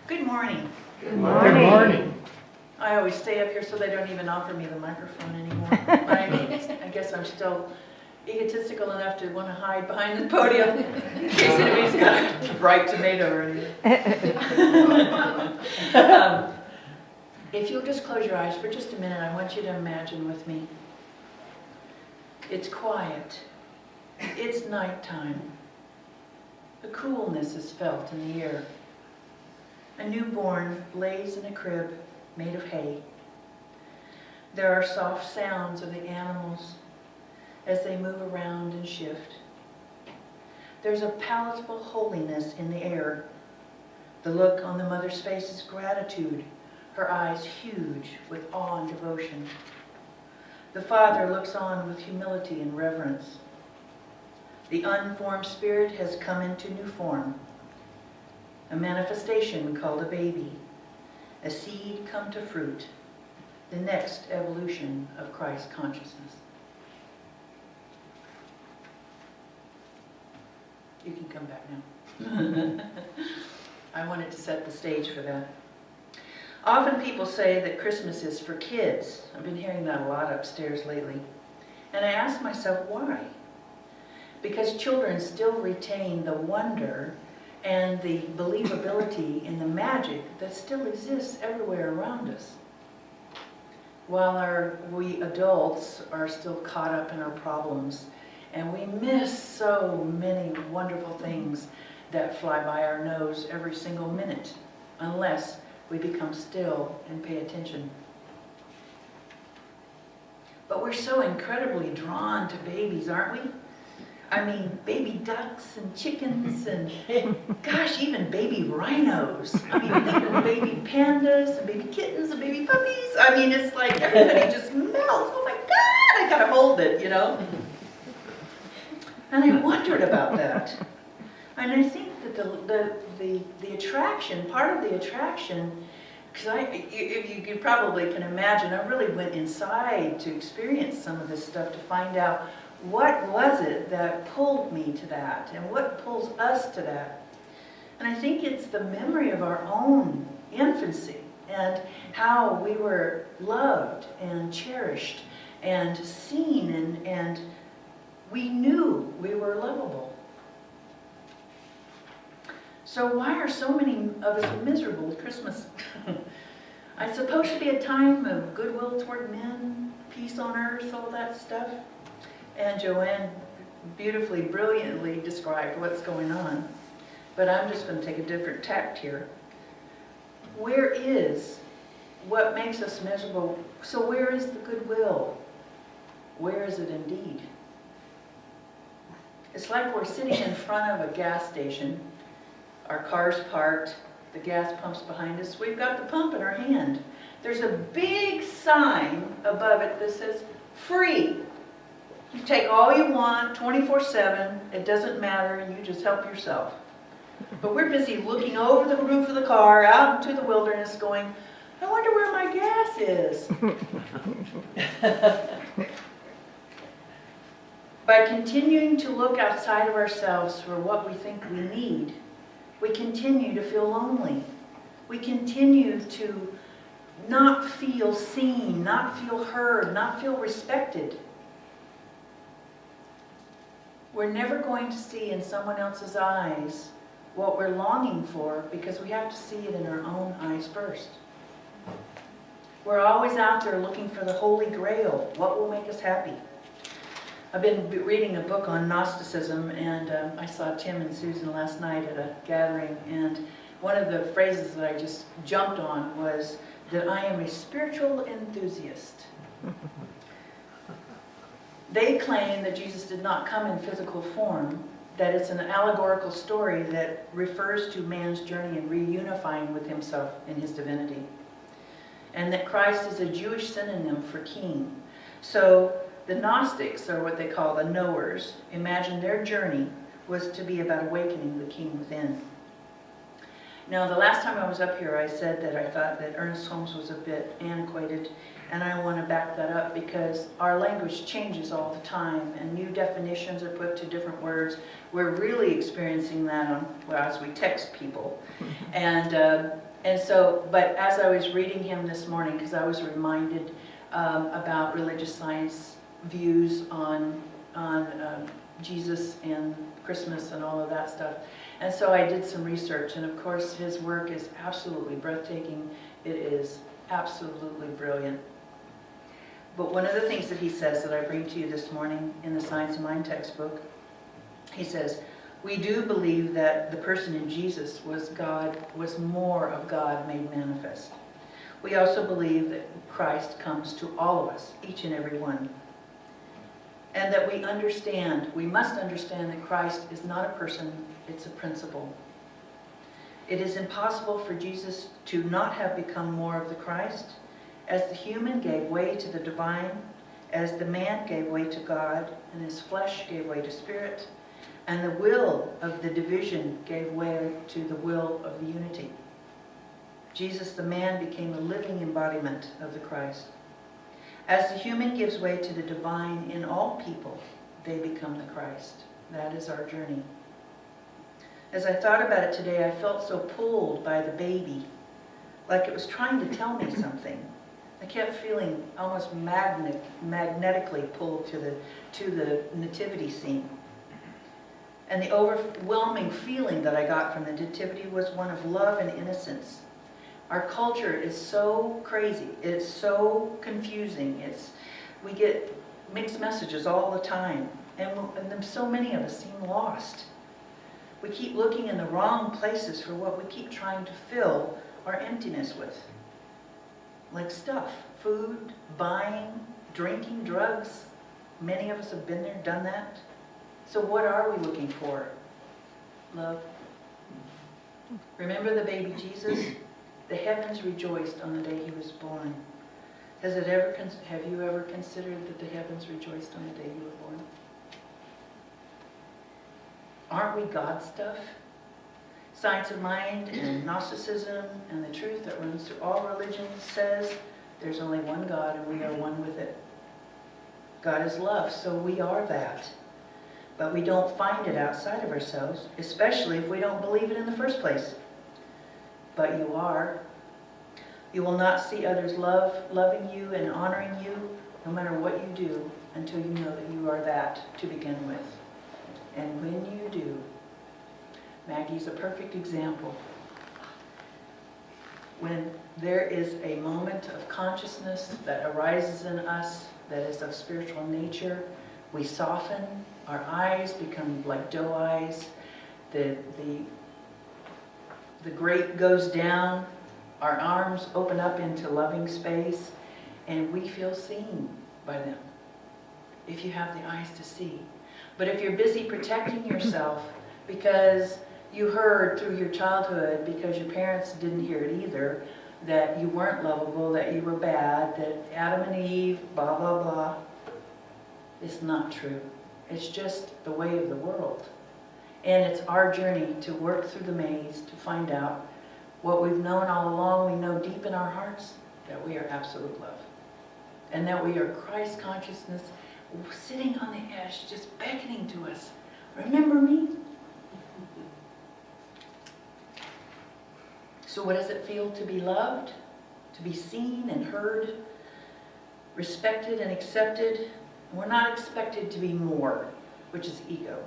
Good morning. Good morning. Good morning. I always stay up here so they don't even offer me the microphone anymore. I guess I'm still egotistical enough to want to hide behind the podium in case anybody's got a ripe tomato or anything. If you'll just close your eyes for just a minute, I want you to imagine with me. It's quiet. It's nighttime. A coolness is felt in the air. A newborn lays in a crib made of hay. There are soft sounds of the animals as they move around and shift. There's a palatable holiness in the air. The look on the mother's face is gratitude, her eyes huge with awe and devotion. The father looks on with humility and reverence. The unformed spirit has come into new form, a manifestation called a baby, a seed come to fruit, the next evolution of Christ consciousness. You can come back now. I wanted to set the stage for that. Often people say that Christmas is for kids. I've been hearing that a lot upstairs lately. And I ask myself, why? Because children still retain the wonder and the believability in the magic that still exists everywhere around us. While we adults are still caught up in our problems, and we miss so many wonderful things that fly by our nose every single minute, unless we become still and pay attention. But we're so incredibly drawn to babies, aren't we? I mean, baby ducks and chickens and, gosh, even baby rhinos. I mean, even baby pandas and baby kittens and baby puppies. I mean, it's like everybody just melts. Oh my God, I gotta hold it, you know? And I wondered about that. And I think that the attraction, part of the attraction, because if you probably can imagine, I really went inside to experience some of this stuff to find out what was it that pulled me to that and what pulls us to that. And I think it's the memory of our own infancy and how we were loved and cherished and seen and we knew we were lovable. So why are so many of us miserable at Christmas? It's supposed to be a time of goodwill toward men, peace on earth, all that stuff. And Joanne beautifully, brilliantly described what's going on. But I'm just going to take a different tact here. Where is what makes us miserable? So where is the goodwill? Where is it indeed? It's like we're sitting in front of a gas station. Our car's parked, the gas pump's behind us. We've got the pump in our hand. There's a big sign above it that says, free. You take all you want, 24/7, it doesn't matter, you just help yourself. But we're busy looking over the roof of the car, out into the wilderness, going, I wonder where my gas is. By continuing to look outside of ourselves for what we think we need, we continue to feel lonely. We continue to not feel seen, not feel heard, not feel respected. We're never going to see in someone else's eyes what we're longing for because we have to see it in our own eyes first. We're always out there looking for the Holy Grail, what will make us happy. I've been reading a book on Gnosticism, and I saw Tim and Susan last night at a gathering, and one of the phrases that I just jumped on was that I am a spiritual enthusiast. They claim that Jesus did not come in physical form, that it's an allegorical story that refers to man's journey in reunifying with himself in his divinity, and that Christ is a Jewish synonym for king. So the Gnostics, or what they call the knowers, imagined their journey was to be about awakening the king within. Now, the last time I was up here, I said that I thought that Ernest Holmes was a bit antiquated, and I want to back that up because our language changes all the time, and new definitions are put to different words. We're really experiencing that as we text people. And And so, but as I was reading him this morning, because I was reminded about religious science views on Jesus and Christmas and all of that stuff. And so I did some research, and of course his work is absolutely breathtaking. It is absolutely brilliant. But one of the things that he says that I bring to you this morning in the Science of Mind textbook, he says, we do believe that the person in Jesus was God, was more of God made manifest. We also believe that Christ comes to all of us, each and every one. And that we must understand that Christ is not a person, it's a principle. It is impossible for Jesus to not have become more of the Christ, as the human gave way to the divine, as the man gave way to God, and his flesh gave way to spirit, and the will of the division gave way to the will of the unity. Jesus, the man, became a living embodiment of the Christ. As the human gives way to the divine in all people, they become the Christ. That is our journey. As I thought about it today, I felt so pulled by the baby, like it was trying to tell me something. I kept feeling almost magnetically pulled to the nativity scene. And the overwhelming feeling that I got from the nativity was one of love and innocence. Our culture is so crazy. It's so confusing. We get mixed messages all the time. And so many of us seem lost. We keep looking in the wrong places for what we keep trying to fill our emptiness with. Like stuff, food, buying, drinking, drugs. Many of us have been there, done that. So what are we looking for? Love. Remember the baby Jesus? The heavens rejoiced on the day he was born. Have you ever considered that the heavens rejoiced on the day you were born? Aren't we God stuff? Science of Mind and Gnosticism and the truth that runs through all religions says there's only one God and we are one with it. God is love, so we are that. But we don't find it outside of ourselves, especially if we don't believe it in the first place. But you are. You will not see others loving you and honoring you, no matter what you do, until you know that you are that to begin with. And when you do, Maggie's a perfect example. When there is a moment of consciousness that arises in us that is of spiritual nature, we soften, our eyes become like doe eyes, the grate goes down, our arms open up into loving space, and we feel seen by them, if you have the eyes to see. But if you're busy protecting yourself because you heard through your childhood, because your parents didn't hear it either, that you weren't lovable, that you were bad, that Adam and Eve, blah, blah, blah, it's not true. It's just the way of the world. And it's our journey to work through the maze to find out what we've known all along. We know deep in our hearts that we are absolute love. And that we are Christ consciousness sitting on the edge, just beckoning to us. Remember me? So what does it feel to be loved? To be seen and heard? Respected and accepted? We're not expected to be more, which is ego.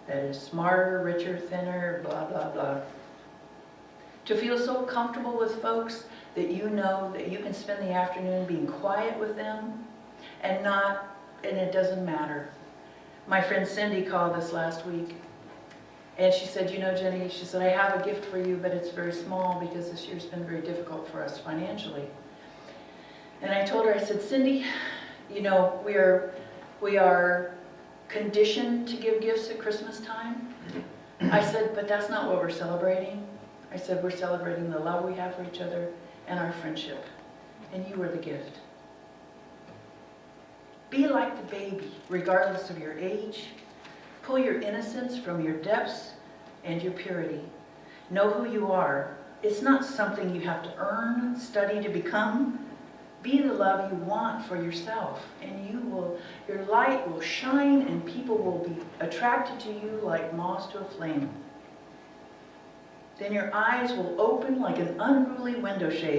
That is smarter, richer, thinner, blah, blah, blah. To feel so comfortable with folks that you know that you can spend the afternoon being quiet with them and it doesn't matter. My friend Cindy called us last week and she said, you know, Jenny, she said, I have a gift for you, but it's very small because this year's been very difficult for us financially. And I told her, I said, Cindy, you know, we are conditioned to give gifts at Christmas time. I said, but that's not what we're celebrating. I said, we're celebrating the love we have for each other and our friendship. And you are the gift. Be like the baby, regardless of your age. Pull your innocence from your depths and your purity. Know who you are. It's not something you have to earn, study to become. Be the love you want for yourself, and your light will shine and people will be attracted to you like moths to a flame. then your eyes will open like an unruly window shade.